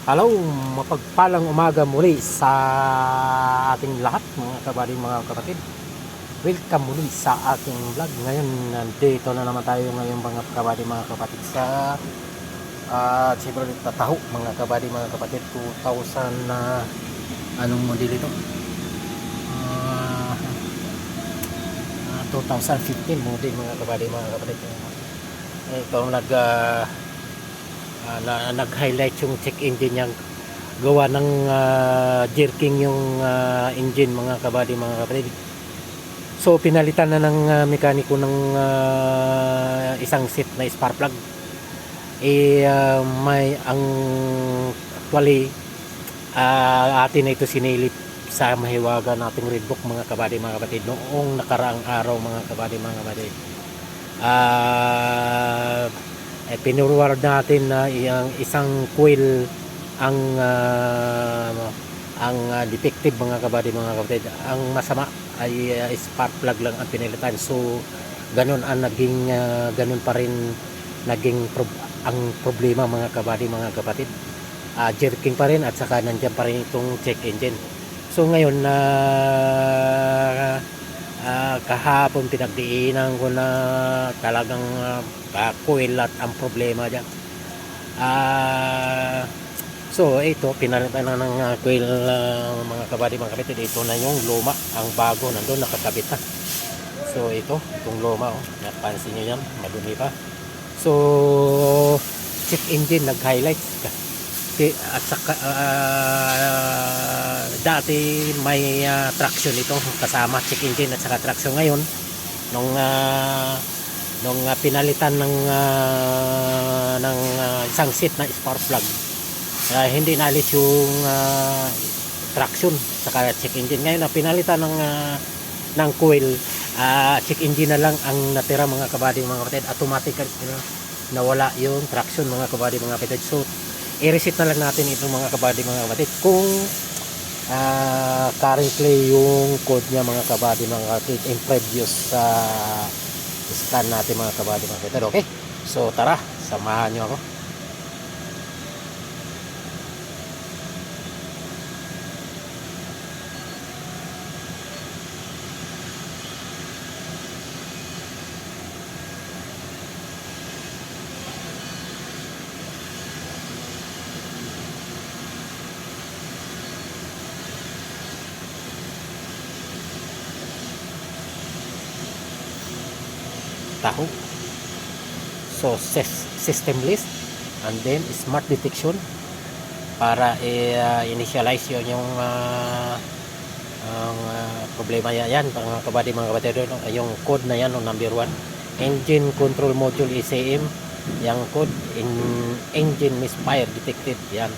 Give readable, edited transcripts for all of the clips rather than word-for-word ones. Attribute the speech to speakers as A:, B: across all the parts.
A: Hello, mapagpalang umaga muli sa ating lahat mga kabady, mga kapatid. Welcome muli sa ating vlog. Ngayon, nandito na naman tayo ngayon mga kabady, mga kapatid sa Chevrolet Tahoe mga kabady, mga kapatid. 2000 na anong model ito? 2015 model mga kabady, mga kapatid. Ito ang nag-highlight yung check engine niya, gawa ng jerking yung engine mga kabady, mga kapatid. So pinalitan na ng mekaniko ng isang set na spark plug. May ang actually atin na ito sinilip sa mahiwaga nating red book mga kabady, mga kapatid, noong nakaraang araw mga kabady, mga kapatid. Pinurward natin na isang coil ang defective mga kabady, mga kapatid. Ang masama ay spark plug lang ang pinilitan. So ganun ang naging ganun pa rin naging ang problema mga kabady, mga kapatid. Jerking pa rin at saka nandiyan pa rin itong check engine. So ngayon kahapon pinagdiinan ko na talagang coil at ang problema dyan. So ito pinalitan na ng coil mga kabady, mga kapatid. Ito na yung luma, ang bago nandun nakakabit na. So itong luma, napansin nyo yan, madumi pa. So check engine nag-highlight at saka dati may traction ito kasama check engine at saka traction. Ngayon nung pinalitan ng isang set na spark plug, hindi naalis yung traction saka check engine. Ngayon na pinalitan ng coil, check engine na lang ang natira mga kabady, mga kapatid. Automatic nawala yung traction mga kabady, mga kapatid. So i-reset na lang natin ito mga kabady, mga kapatid, kung currently yung code niya mga kabady, mga kapatid, in previous scan natin mga kabady, mga kapatid. Okay, so tara, samahan nyo ako. Tahoe. So system list and then smart detection para initialize yun yung problema yan mga kabady, mga kapatid. Yung code na yan, number 1, engine control module ECM, yung code engine misfire detected. Yan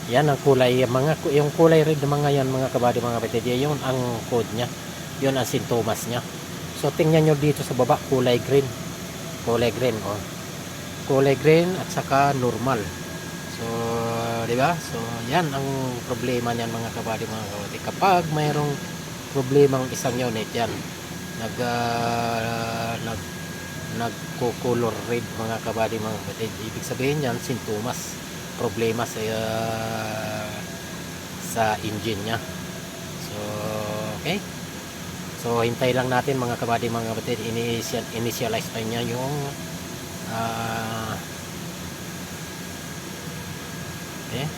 A: yan ang kulay, yung kulay red ng mga yan mga kabady, mga kapatid. Yun ang code nya, yun ang sintomas nya. So tingnan nyo dito sa baba, kulay green oh. Kulay green at saka normal. So di ba? So yan ang problema niyan mga kabady, mga kapatid. Kapag mayroong problemang isang unit, yan nagko-color red mga kabady, mga kapatid, ibig sabihin yan sintomas, problema sa engine nya. So okay, so hintay lang natin mga kabady, mga kapatid, initialize pa niya yung okay.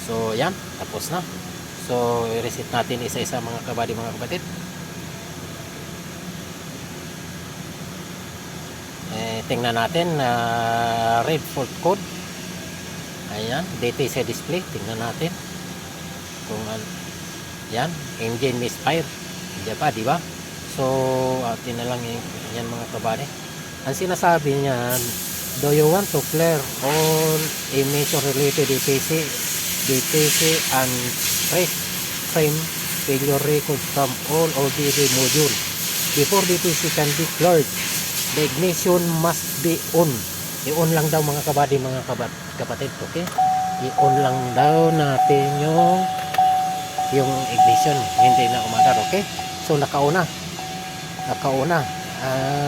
A: So yan, tapos na. So i-reset natin isa-isa mga kabady, mga kapatid. Tingnan natin red fault code. Ayan, DTC display. Tingnan natin kung yan, engine misfire. Hindi pa, di ba? So atin na lang yan mga kabady. Ang sinasabi niya, do you want to clear all emission related DTC and frame failure record from all OBD module before DTC can be cleared? The ignition must be on i-on lang daw mga kabady, mga kapatid, okay? I-on lang daw natin yung ignition, hindi na umaandar, okay? So nakauna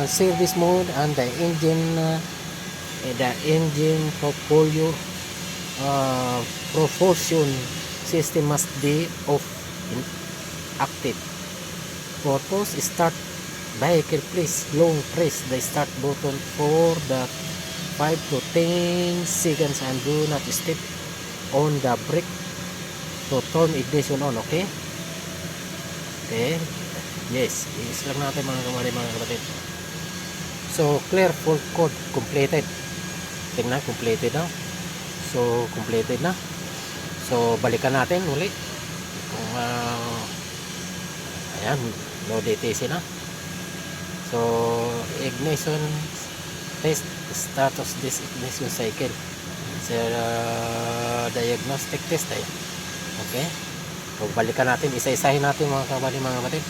A: service mode and the engine propulsion system must be off in active. Purpose start vehicle, please long press the start button for the 5 to 10 seconds and do not step on the brake to turn ignition on, okay? Okay, yes, i-lang natin mga kapatid. So clear fault code completed. Tingnan, completed na. So completed na. So balikan natin uli kung ayan, no DTC na. So ignition test status this ignition cycle. So diagnostic test ay. Okay? So balikan natin, isa-isahin natin mga kapatid.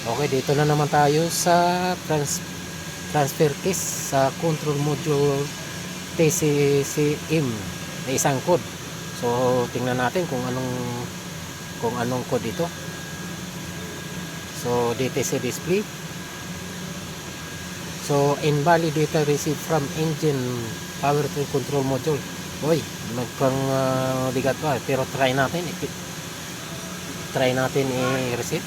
A: Okay, dito na naman tayo sa transfer case sa control module TCCM na isang code. So tingnan natin kung anong code ito. So DTC display. So invalid data received from engine powertrain control module. Oy, magpang bigat pa, pero try natin i-reset.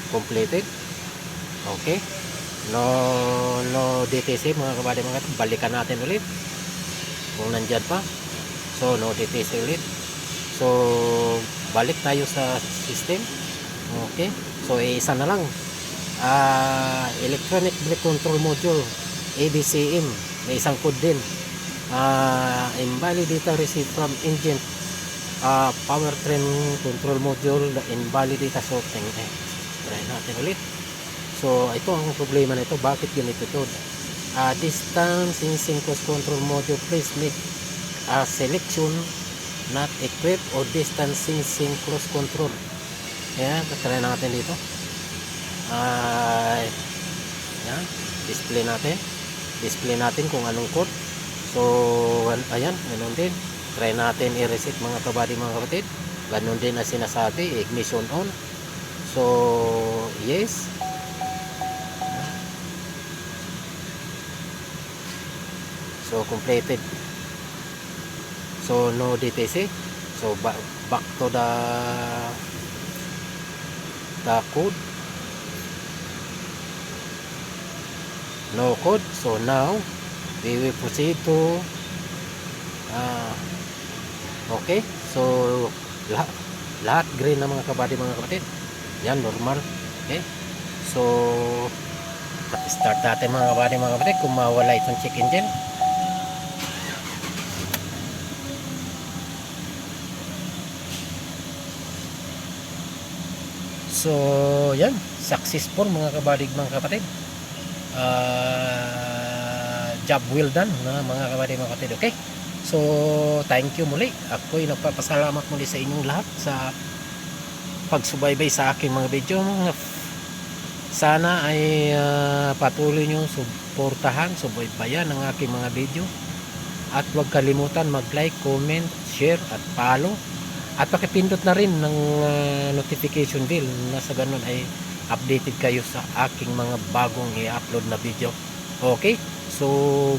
A: Completed. Okay. No DTC mga kabady, balikan natin ulit kung nandyan pa. So no DTC ulit. So balik tayo sa system. Okay. So isa na lang. Electronic brake control module ABCM, may isang code din. Invalid data received from engine powertrain control module, the invalid data sorting. Try natin ulit. So ito ang problema nito, bakit ganito ito? Distance sensing cruise control module, please make a selection not equipped or distance sensing cruise control. Ayan, try natin dito. Ayan, display natin kung anong code. So ayan, ganun din, try natin i-reset mga kabady, mga kapatid. Ganun din na sinasabi, ignition on. So yes, so completed. So no DTC. So back to the code. No code. So now we will proceed to okay. So lahat green na mga kabady, mga kapatid. Yan, normal. Okay. So start natin mga kabady, mga kapatid, kung mawala itong check engine. So yan, successful mga kabady, mga kapatid. Job well done na mga kabady, mga kapatid. Okay, so thank you muli. Ako'y nagpapasalamat muli sa inyong lahat sa pagsubaybay sa aking mga video. Sana ay patuloy nyo suportahan, subaybayan ang aking mga video, at huwag kalimutan mag-like, comment, share at follow, at pakipindot na rin ng notification bell na sa ganun ay updated kayo sa aking mga bagong i-upload na video. Okay, so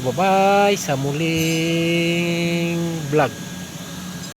A: bye bye sa muling vlog.